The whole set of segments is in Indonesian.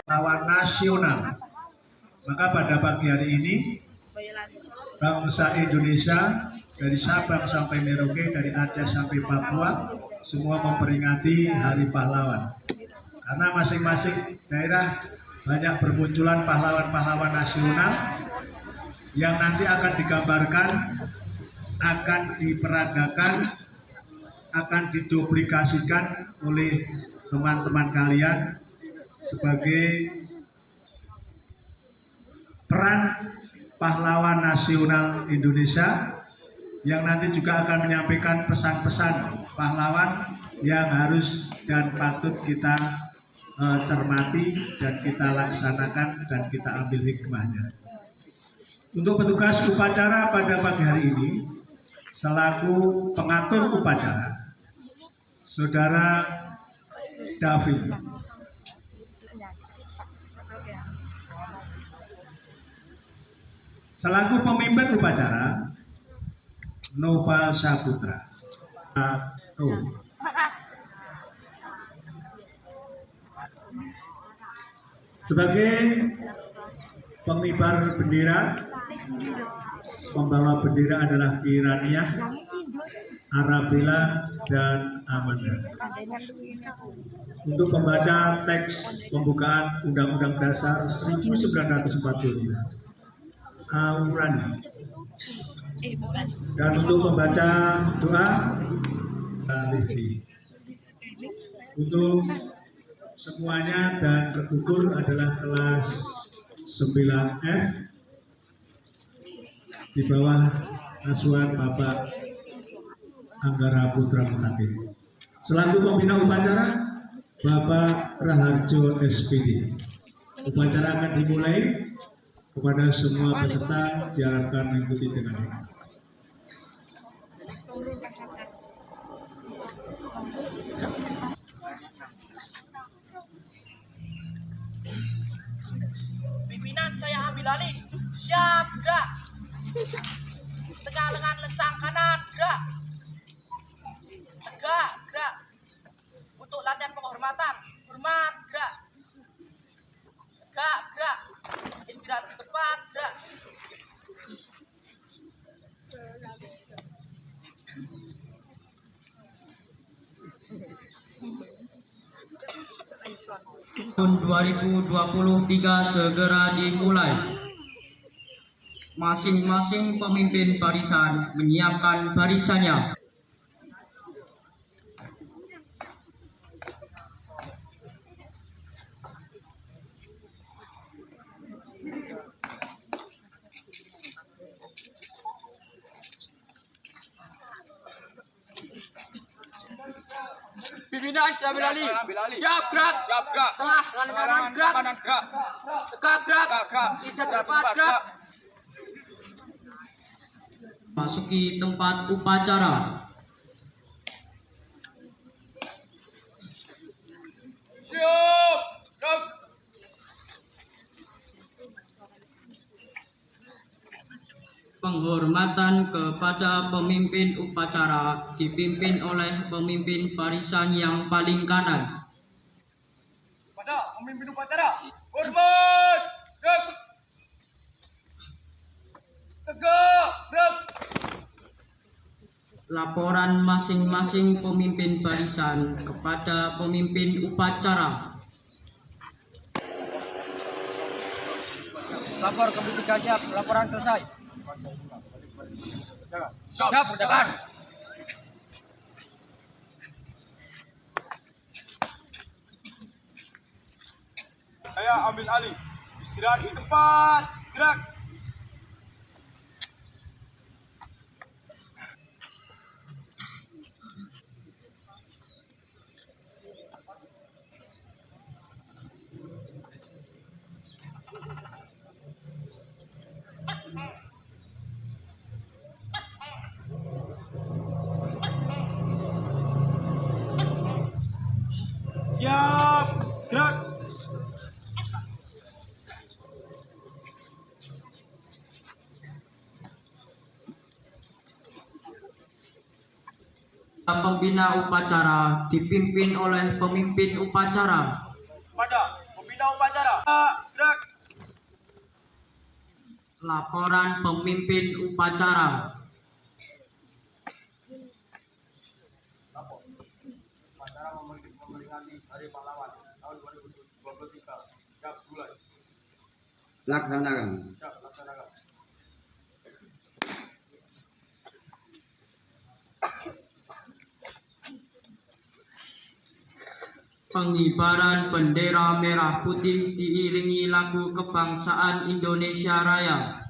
Pahlawan nasional. Maka pada pagi hari ini bangsa Indonesia dari Sabang sampai Merauke, dari Aceh sampai Papua, semua memperingati Hari Pahlawan. Karena masing-masing daerah banyak bermunculan pahlawan-pahlawan nasional yang nanti akan digambarkan, akan diperagakan, akan diduplikasikan oleh teman-teman kalian sebagai peran pahlawan nasional Indonesia yang nanti juga akan menyampaikan pesan-pesan pahlawan yang harus dan patut kita cermati dan kita laksanakan dan kita ambil hikmahnya. Untuk petugas upacara pada pagi hari ini, selaku pengatur upacara, Saudara David. Selaku pemimpin upacara, Noval Saputra. Sebagai pengibar bendera, pembawa bendera adalah Iraniah, Arabella, dan Amanda. Untuk membaca teks pembukaan Undang-Undang Dasar 1945, Aurani. Dan untuk membaca doa, Livi. Untuk semuanya dan tergugur adalah kelas 9F di bawah asuhan Bapak Anggara Putra Mutakin. Selaku pembina upacara, Bapak Raharjo SPD. Upacara akan dimulai. Kepada semua peserta diharapkan mengikuti dengan baik. Pimpinan saya ambil alih. Siap, gerak. Setengah lengan lencang kanan, gerak. Tegak, gerak. Untuk latihan penghormatan, hormat, gerak. Tegak, gerak. Istirahat di tempat, gerak. Tahun 2023 segera dimulai. Masing-masing pemimpin barisan menyiapkan barisannya. Pimpinan saya ambil alih. Siap gerak. Siap gerak. Tengah, kanan gerak. Kanan gerak. Tegak, gerak. Gerak. Istirahat di tempat, gerak. Masuki tempat upacara. Siap. Gerak. Penghormatan kepada pemimpin upacara dipimpin oleh pemimpin barisan yang paling kanan. Pada pemimpin upacara. Hormat. Gerak. Tegak. Gerak. Laporan masing-masing pemimpin barisan kepada pemimpin upacara. Lapor ke siap. Laporan selesai. Siap, berjalan. Saya ambil alih. Istirahat di tempat. Gerak. Siap, gerak. Pembina upacara dipimpin oleh pemimpin upacara. Kepada pembina upacara. Gerak. Laporan pemimpin upacara. Upacara memperingati Hari Pahlawan tahun 2023. Siap mulai. Laksanakan. Siap laksanakan. Pengibaran bendera merah putih diiringi lagu kebangsaan Indonesia Raya.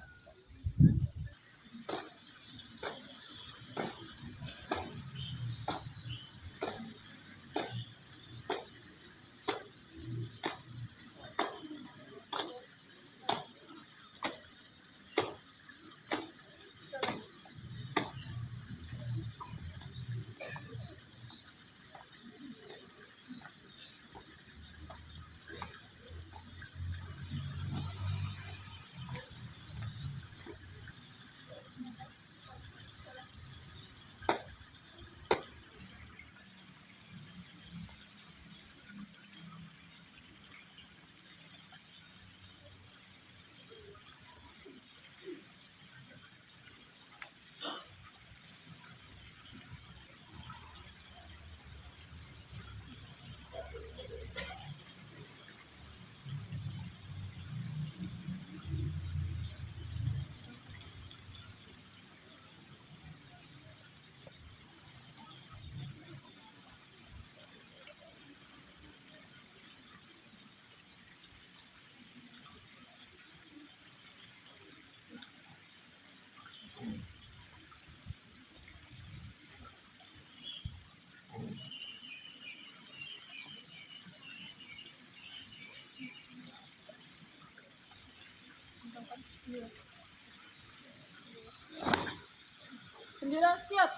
Bendera siap.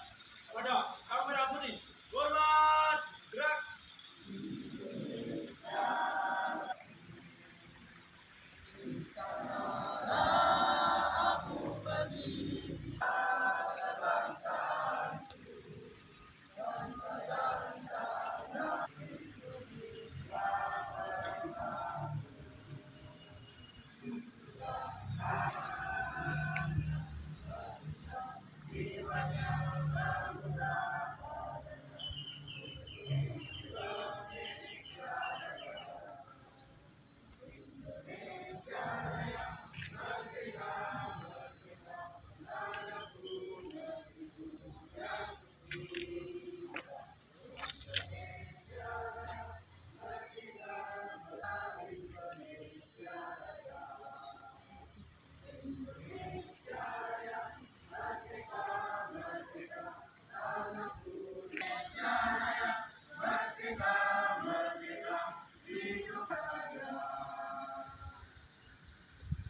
Kepada Sang Merah Putih. Hormat. Gerak.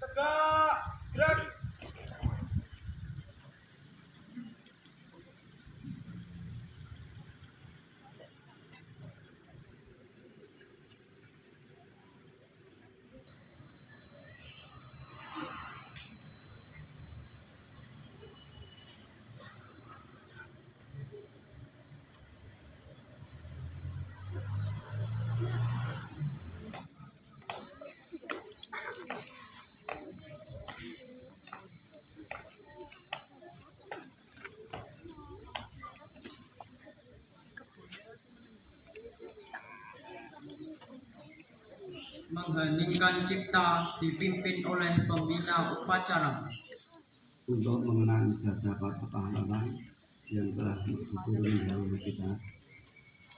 Tegak. Gerak. Mengheningkan cipta dipimpin oleh pembina upacara. Untuk mengenang jasa para pahlawan yang telah bergugur mendahului kita.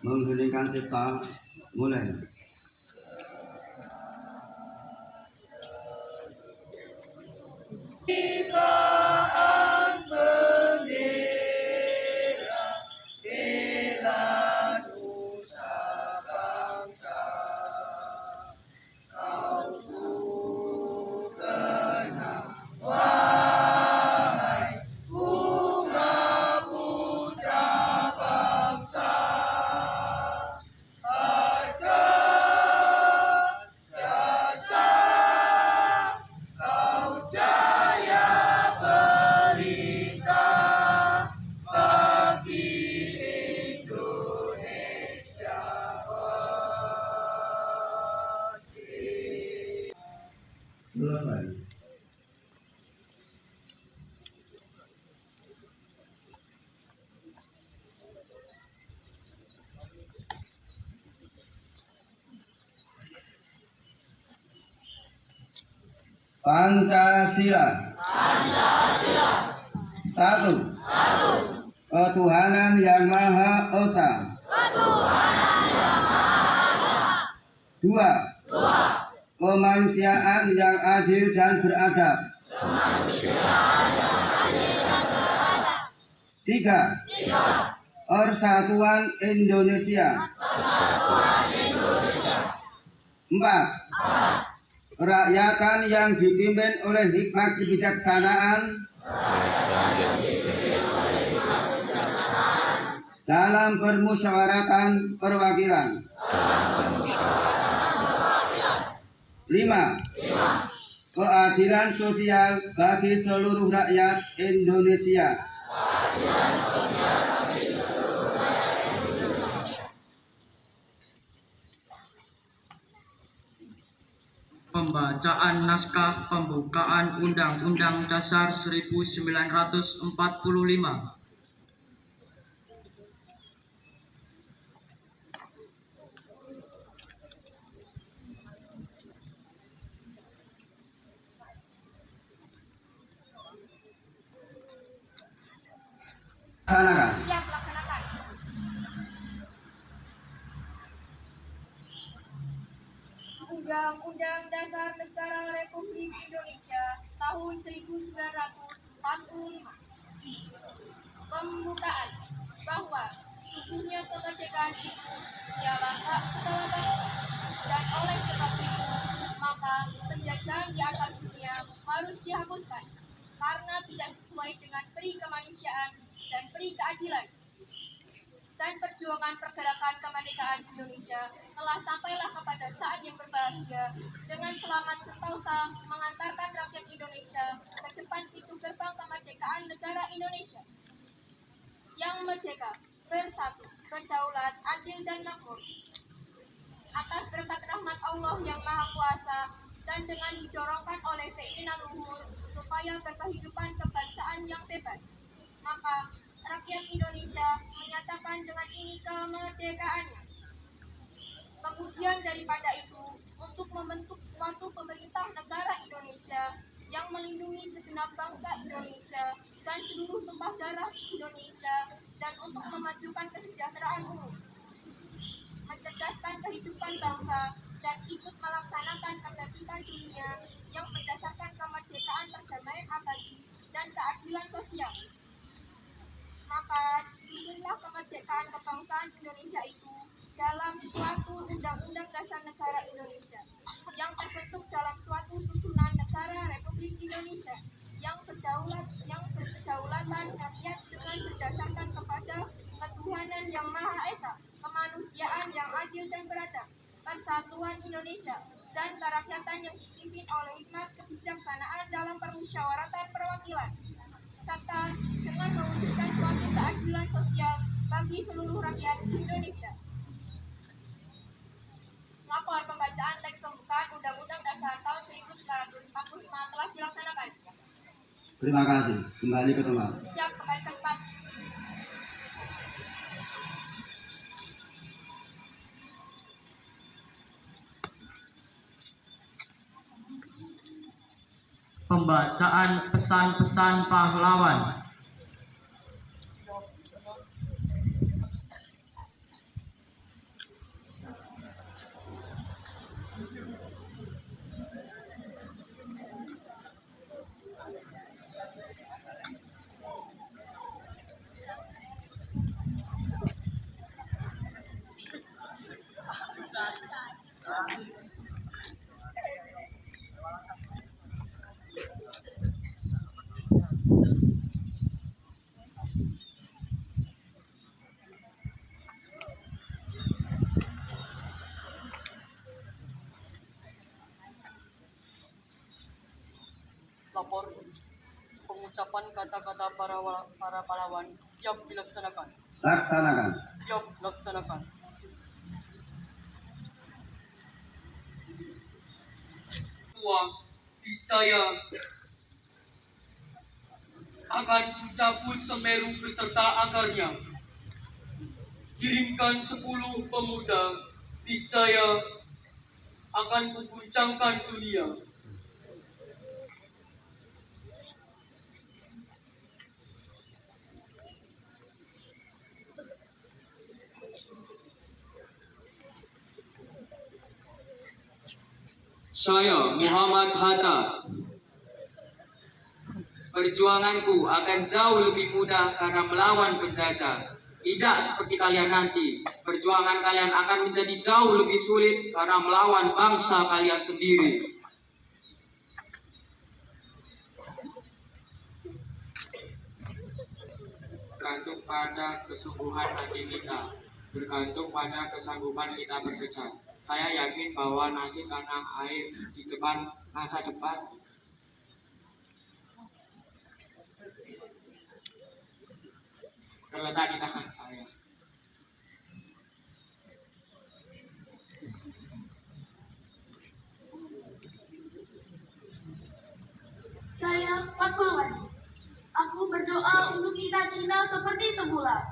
Mengheningkan cipta, mulai. Pancasila. Satu. Ketuhanan Yang Maha Esa. Dua. Kemanusiaan yang adil dan beradab. Tiga. Persatuan Indonesia. Empat. Kerakyatan yang dipimpin oleh hikmat kebijaksanaan dalam permusyawaratan perwakilan. Lima. Keadilan sosial bagi seluruh rakyat Indonesia. Pembacaan naskah pembukaan Undang-Undang Dasar 1945. Laksanakan. Siap, laksanakan. Undang-Undang Dasar Negara Republik Indonesia tahun 1945. Pembukaan bahwa sesungguhnya kemerdekaan itu ialah hak segala bangsa, dan oleh sebab itu maka penjajahan di atas dunia harus dihapuskan karena tidak sesuai dengan peri kemanusiaan dan peri keadilan. Dan perjuangan pergerakan kemerdekaan Indonesia telah sampailah kepada saat yang berbahagia dengan selamat sentosa mengantarkan rakyat Indonesia ke depan pintu gerbang kemerdekaan negara Indonesia yang merdeka, bersatu, berdaulat, adil dan makmur. Atas berkat rahmat Allah yang Maha Kuasa dan dengan didorongkan oleh keinginan luhur supaya berkehidupan kebangsaan yang bebas, maka rakyat Indonesia menyatakan dengan ini kemerdekaannya. Kemudian daripada itu, untuk membentuk suatu pemerintah negara Indonesia yang melindungi segenap bangsa Indonesia dan seluruh tumpah darah Indonesia, dan untuk memajukan kesejahteraan umum, mencerdaskan kehidupan bangsa, dan ikut melaksanakan ketertiban dunia yang berdasarkan kemerdekaan, perdamaian abadi, dan keadilan sosial. Maka disusunlah kemerdekaan kebangsaan Indonesia itu dalam suatu Undang-Undang Dasar Negara Indonesia yang terbentuk dalam suatu susunan negara Republik Indonesia yang berkedaulatan rakyat dengan berdasarkan kepada ketuhanan yang Maha Esa, kemanusiaan yang adil dan beradab, persatuan Indonesia, dan kerakyatan yang dipimpin oleh hikmat kebijaksanaan dalam permusyawaratan perwakilan, serta dengan mewujudkan suatu keadilan sosial bagi seluruh rakyat Indonesia. Lapor pembacaan teks pembukaan Undang-Undang Dasar tahun 1945 telah dilaksanakan. Terima kasih. Kembali ke tempat. Siap, kembali ke tempat. Pembacaan pesan-pesan pahlawan. Lapor pengucapan kata-kata para pahlawan siap dilaksanakan. Laksanakan. Siap laksanakan. Tua niscaya akan kucabut Semeru beserta akarnya. Kirimkan 10 pemuda, niscaya akan kuguncangkan dunia. Saya Muhammad Hatta. Perjuanganku akan jauh lebih mudah karena melawan penjajah. Tidak seperti kalian nanti. Perjuangan kalian akan menjadi jauh lebih sulit karena melawan bangsa kalian sendiri. Bergantung pada kesungguhan hati kita, bergantung pada kesanggupan kita bekerja. Saya yakin bahwa nasib tanah air di depan masa depan terletak di tangan saya. Saya Fatmawati. Aku berdoa untuk cita-cita seperti semula,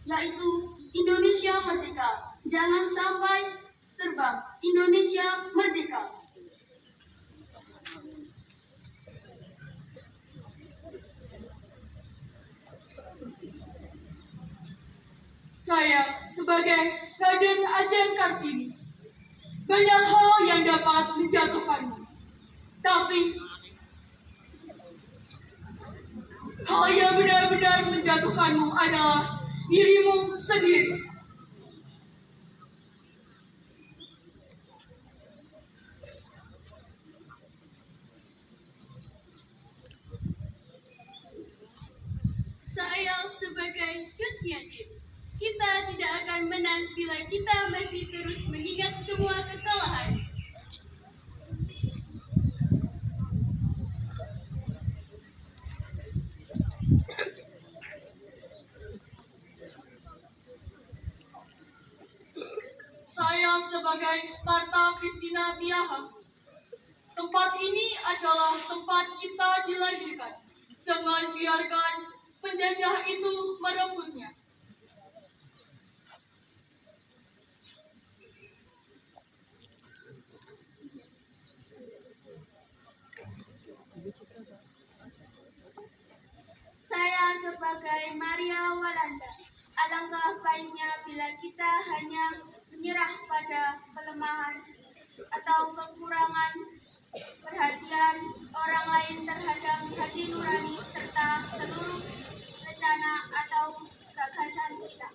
yaitu Indonesia merdeka. Jangan sampai terbang. Indonesia merdeka. Saya sebagai Raden Ajeng Kartini. Banyak hal yang dapat menjatuhkanmu. Tapi hal yang benar-benar menjatuhkanmu adalah dirimu sendiri. Saya sebagai Cut Nyadim. Kita tidak akan menang bila kita masih terus mengingat semua kekalahan. Saya sebagai Tarta Kristina Tiaha. Tempat ini adalah tempat kita dilahirkan. Jangan biarkan penjajah itu merebutnya. Saya sebagai Maria Walanda. Alangkah baiknya bila kita hanya menyerah pada kelemahan atau kekurangan perhatian orang lain terhadap hati nurani serta seluruh rencana atau gagasan kita.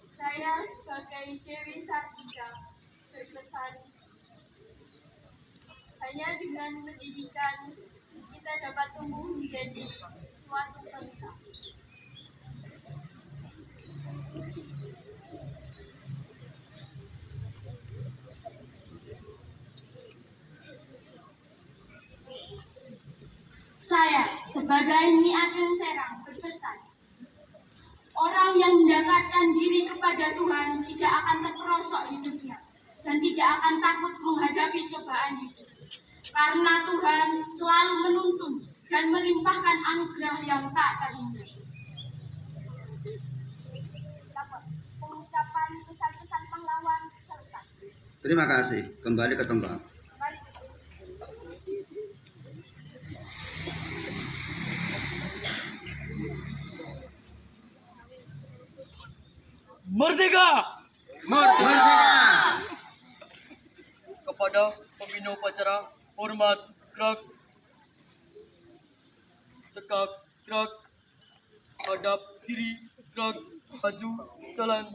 Saya sebagai Dewi Sartika berpesan, hanya dengan pendidikan kita dapat tumbuh menjadi suatu bangsa. Saya sebagai Nyi Ageng Serang berpesan, orang yang mendekatkan diri kepada Tuhan tidak akan terperosok hidupnya dan tidak akan takut menghadapi cobaan hidup. Karena Tuhan selalu menuntun dan melimpahkan anugerah yang tak terhingga. Pengucapan pesan-pesan pahlawan selesai. Terima kasih. Kembali ke tempat. Merdeka! Merdeka! Kepada pembina upacara, hormat, gerak, tegak, gerak, hadap kiri, gerak, maju, jalan.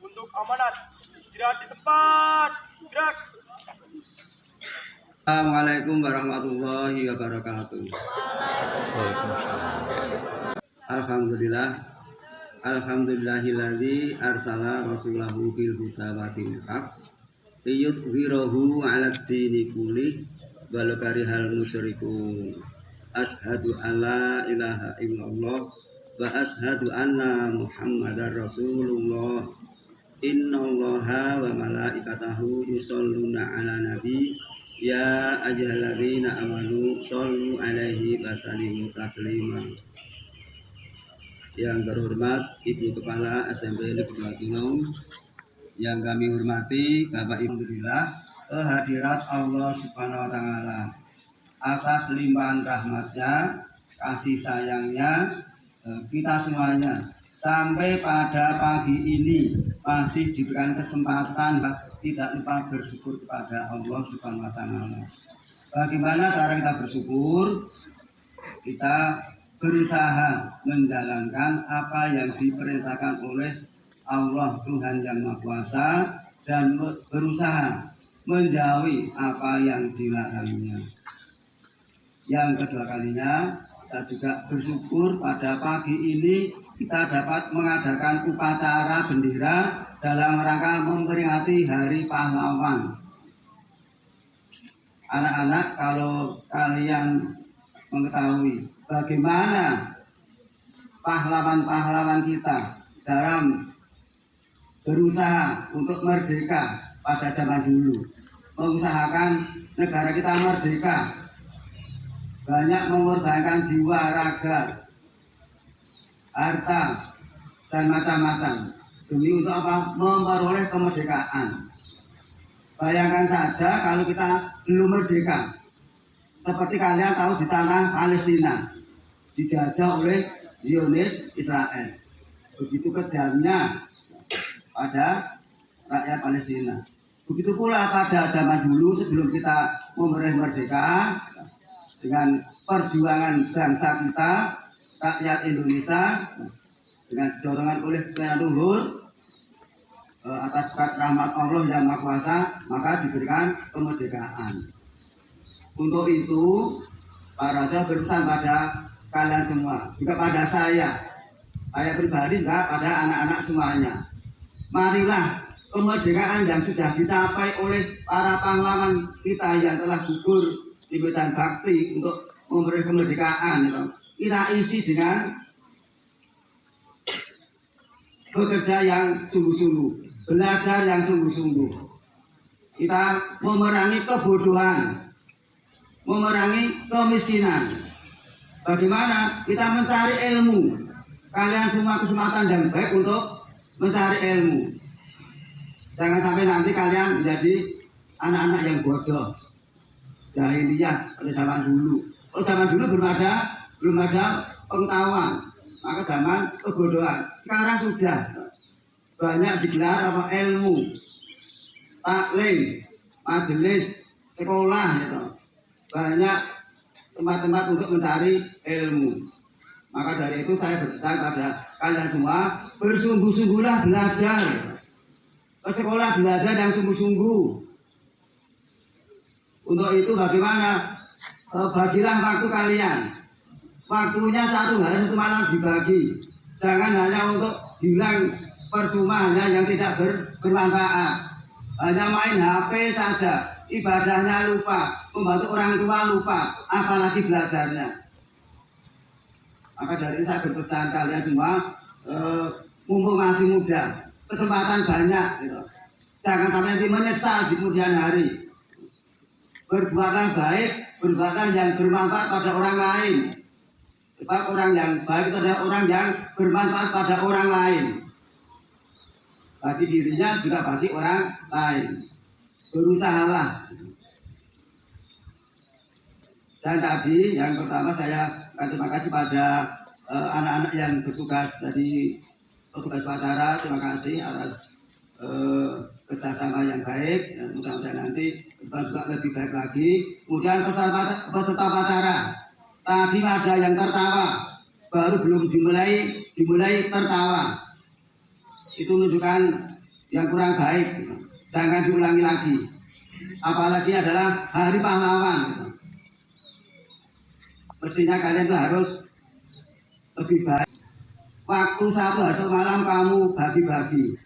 Untuk amanat, istirahat di tempat. Gerak. Assalamualaikum warahmatullahi wabarakatuh. Alhamdulillahilladzi arsala rasulahu bil huda wa dinil haq liyudhhirahu 'alad dini kullih walau karihal musyrikun. Asyhadu an la ilaha illallah wa asyhadu anna Muhammadar Rasulullah. Innallaha wa malaikatahu yusholluna 'alan nabi ya Ya ayyuhalladzina amanu shollu alaihi wasallimu taslima. Yang terhormat Ibu Kepala SMP Negeri Waginong, yang kami hormati Bapak Ibu, kehadirat Allah Subhanahu wa Ta'ala atas limpahan rahmatnya, kasih sayangnya, kita semuanya sampai pada pagi ini masih diberikan kesempatan, tidak lupa bersyukur kepada Allah Subhanahu wa Ta'ala. Bagaimana cara kita bersyukur? Kita berusaha menjalankan apa yang diperintahkan oleh Allah Tuhan Yang Maha Kuasa dan berusaha menjauhi apa yang dilarangnya. Yang kedua kalinya, kita juga bersyukur pada pagi ini kita dapat mengadakan upacara bendera dalam rangka memperingati Hari Pahlawan. Anak-anak, kalau kalian mengetahui bagaimana pahlawan-pahlawan kita dalam berusaha untuk merdeka pada zaman dulu, mengusahakan negara kita merdeka, banyak mengorbankan jiwa, raga, harta, dan macam-macam demi untuk apa? Memperoleh kemerdekaan. Bayangkan saja kalau kita belum merdeka, seperti kalian tahu di tanah Palestina dijajah oleh Zionis Israel. Begitu kejamnya pada rakyat Palestina. Begitu pula pada zaman dulu sebelum kita memperoleh merdeka, dengan perjuangan bangsa kita, rakyat Indonesia, dengan dorongan oleh Tuhan Luhur atas rahmat Allah Yang Maha Kuasa, maka diberikan kemerdekaan. Untuk itu, Pak Raja berpesan pada kalian semua, juga pada saya pribadi, juga pada anak-anak semuanya. Marilah kemerdekaan yang sudah dicapai oleh para pahlawan kita yang telah gugur di medan bakti untuk memberi kemerdekaan, kita isi dengan bekerja yang sungguh-sungguh, belajar yang sungguh-sungguh. Kita memerangi kebodohan, memerangi kemiskinan. Bagaimana kita mencari ilmu? Kalian semua kesempatan yang baik untuk mencari ilmu. Jangan sampai nanti kalian menjadi anak-anak yang bodoh, jahiliyah pada zaman dulu. Kalau zaman dulu belum ada pengetahuan, maka zaman kebodohan. Sekarang sudah banyak digelar apa ilmu, taklim, majelis, sekolah, gitu. Banyak tempat-tempat untuk mencari ilmu. Maka dari itu saya berpesan pada kalian semua, bersungguh-sungguhlah belajar. Ke sekolah belajar yang sungguh-sungguh. Untuk itu bagaimana? Bagilah waktu kalian. Waktunya 1 hari 1 malam dibagi. Jangan hanya untuk bilang percuma, hanya yang tidak bermanfaat. Hanya main HP saja. Ibadahnya lupa, membantu orang tua lupa, apalagi belajarnya. Maka dari itu saya berpesan kalian semua, mumpung masih muda, kesempatan banyak, gitu. Jangan sampai nanti menyesal di kemudian hari. Berbuatlah baik, berbuatlah yang bermanfaat pada orang lain. Sebab orang yang baik itu adalah orang yang bermanfaat pada orang lain, bagi dirinya juga bagi orang lain. Berusahalah. Dan tadi yang pertama saya terima kasih pada anak-anak yang bertugas dari petugas upacara. Terima kasih atas kerjasama yang baik, dan mudah-mudahan nanti kita juga lebih baik lagi. Kemudian peserta upacara, tadi ada yang tertawa, baru belum dimulai tertawa. Itu menunjukkan yang kurang baik. Jangan diulangi lagi. Apalagi adalah Hari Pahlawan. Mestinya kalian itu harus lebih baik. Waktu 1 hari 1 malam kamu bagi-bagi.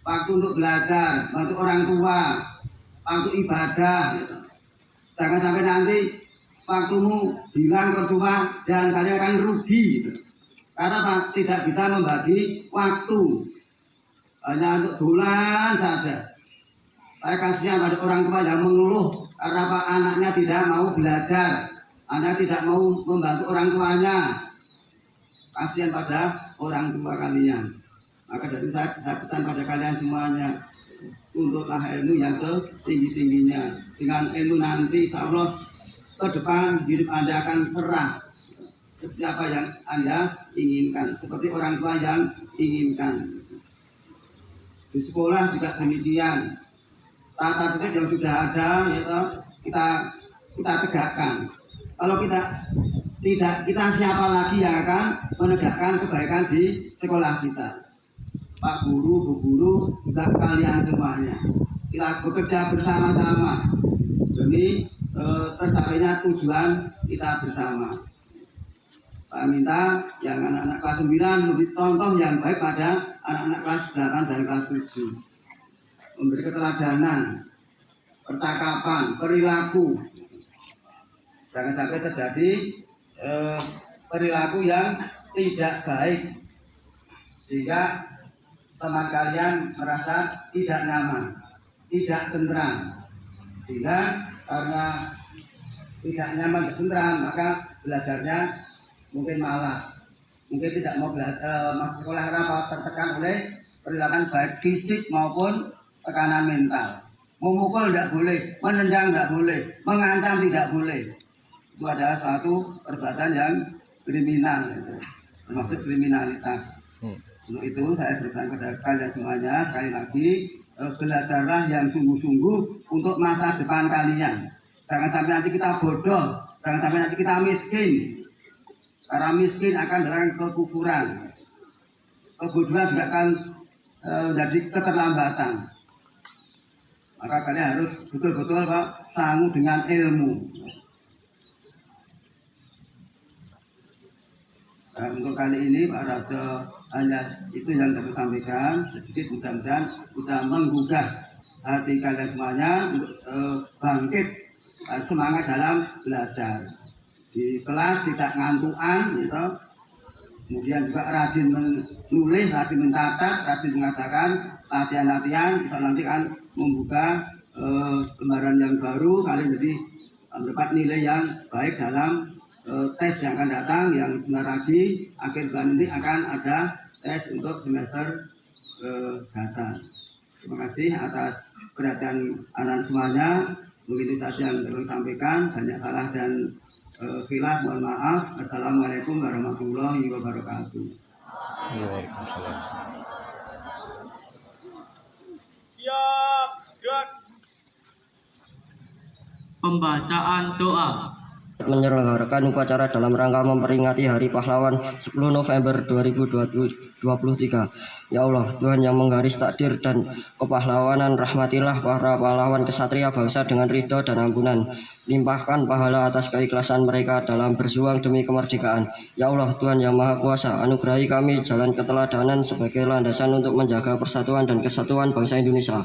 Waktu untuk belajar, untuk orang tua, waktu ibadah. Jangan sampai nanti waktumu hilang percuma dan kalian akan rugi. Karena tidak bisa membagi waktu. Hanya untuk bulan saja. Saya kasihan pada orang tua yang mengeluh karena Pak anaknya tidak mau belajar, anaknya tidak mau membantu orang tuanya. Kasihan pada orang tua kalian. Maka dari saya pesan pada kalian semuanya, tuntutlah ilmu yang setinggi-tingginya. Dengan ilmu nanti insya Allah ke depan hidup Anda akan cerah seperti apa yang Anda inginkan, seperti orang tua yang inginkan. Di sekolah juga demikian. Tata tertib yang sudah ada ya, kita tegakkan. Kalau kita tidak, kita siapa lagi yang akan menegakkan kebaikan di sekolah kita? Pak Guru, Bu Guru, juga kalian semuanya. Kita bekerja bersama-sama demi tercapainya tujuan kita bersama. Saya minta yang anak-anak kelas 9 lebih contoh yang baik pada anak-anak kelas 8 dan kelas 7. Memberi keteladanan, percakapan, perilaku. Jangan sampai terjadi perilaku yang tidak baik sehingga teman kalian merasa tidak nyaman, tidak tentram. Sehingga karena tidak nyaman dan tentram, maka belajarnya mungkin malas, mungkin tidak mau belajar, sekolah karena tertekan oleh perilaku baik fisik maupun tekanan mental. Memukul tidak boleh, menendang tidak boleh, mengancam tidak boleh. Itu adalah suatu perbuatan yang kriminal, termasuk kriminalitas. Untuk itu saya berikan kepada kalian semuanya sekali lagi, belajarlah yang sungguh-sungguh untuk masa depan kalian. Jangan sampai nanti kita bodoh, jangan sampai nanti kita miskin. Karena miskin akan datang kekufuran. Kebodohan juga akan menjadi keterlambatan. Maka kalian harus betul-betul sanggup dengan ilmu. Nah, untuk kali ini Pak Raja hanya itu yang dapat sampaikan, sedikit mudah-mudahan bisa menggugah hati kalian semuanya untuk bangkit semangat dalam belajar. Di kelas tidak ngantukan, gitu. Kemudian juga rajin menulis, rajin mencatat, rajin mengajarkan latihan-latihan, bisa nanti kan membuka lembaran yang baru, kalian jadi mendapat nilai yang baik dalam tes yang akan datang, yang sebentar lagi akhir bulan ini akan ada tes untuk semester dasar. Terima kasih atas perhatian anak semuanya. Begitu saja yang saya sampaikan. Banyak salah dan khilaf, mohon maaf. Assalamualaikum warahmatullahi wabarakatuh. Waalaikumsalam. Siap, gerak. Pembacaan doa. Menyelenggarakan upacara dalam rangka memperingati Hari Pahlawan 10 November 2023. Ya Allah, Tuhan yang menggaris takdir dan kepahlawanan, rahmatilah para pahlawan kesatria bangsa dengan ridho dan ampunan. Limpahkan pahala atas keikhlasan mereka dalam berjuang demi kemerdekaan. Ya Allah, Tuhan yang Maha Kuasa, anugerahi kami jalan keteladanan sebagai landasan untuk menjaga persatuan dan kesatuan bangsa Indonesia.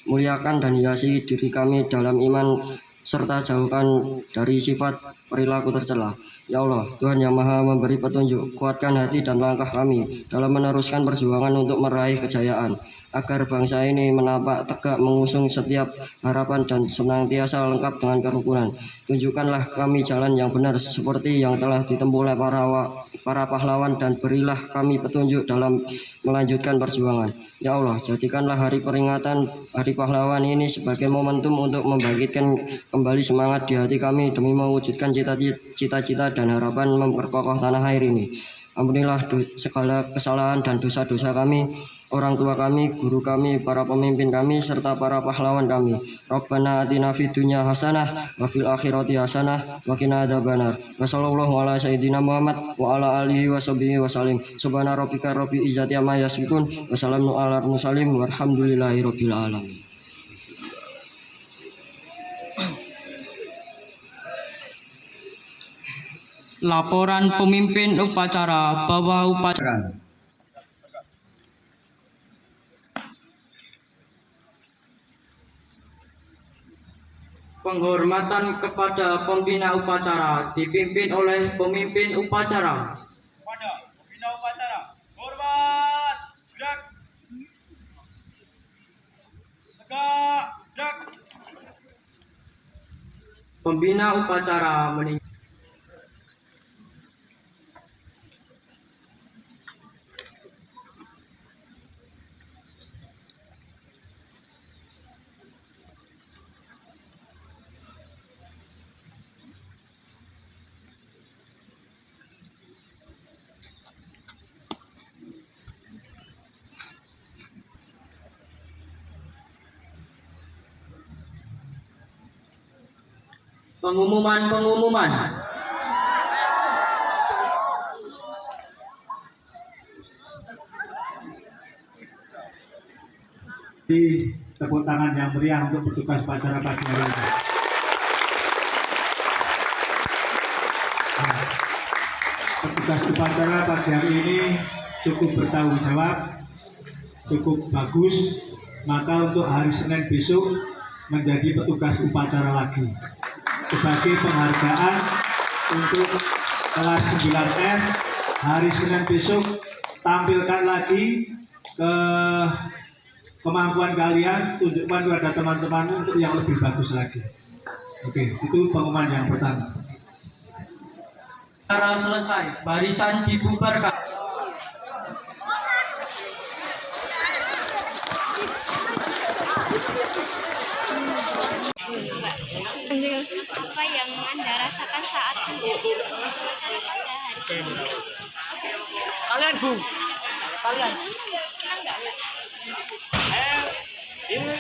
Muliakan dan hiasi diri kami dalam iman serta jauhkan dari sifat perilaku tercela. Ya Allah, Tuhan yang Maha memberi petunjuk, kuatkan hati dan langkah kami dalam meneruskan perjuangan untuk meraih kejayaan, agar bangsa ini menapak tegak mengusung setiap harapan dan senantiasa lengkap dengan kerukunan. Tunjukkanlah kami jalan yang benar seperti yang telah ditempuh oleh para pahlawan, dan berilah kami petunjuk dalam melanjutkan perjuangan. Ya Allah, jadikanlah hari peringatan Hari Pahlawan ini sebagai momentum untuk membangkitkan kembali semangat di hati kami demi mewujudkan cita-cita dan harapan memperkokoh tanah air ini. Ampunilah segala kesalahan dan dosa-dosa kami, orang tua kami, guru kami, para pemimpin kami, serta para pahlawan kami. Rabbana atina fid dunya hasanah wa fil akhirati hasanah wa qina adzabannar. Wa sallallahu ala sayyidina Muhammad wa ala alihi wa sahbihi wa sallim. Subhana rabbika rabbil izzati amma yasifun wa salamun alal mursalin walhamdulillahi rabbil alamin. Laporan pemimpin upacara bahwa upacara penghormatan kepada pembina upacara dipimpin oleh pemimpin upacara. Pada pembina upacara, hormat, gerak. Tegak, gerak. Pembina upacara meninggal. Pengumuman. Di tepuk tangan yang meriah untuk petugas upacara pagi hari ini. Nah, petugas upacara pagi hari ini cukup bertanggung jawab, cukup bagus, maka untuk hari Senin besok menjadi petugas upacara lagi sebagai penghargaan untuk kelas 9F. Hari Senin besok tampilkan lagi ke kemampuan kalian, tunjukkan kepada teman-teman untuk yang lebih bagus lagi. Oke, itu pengumuman yang pertama. Secara selesai, barisan dibubarkan. Apa yang Anda rasakan saat menjadi upacara pada hari ini? Kalian, Bu. Kalian. Senang nggak? Ini.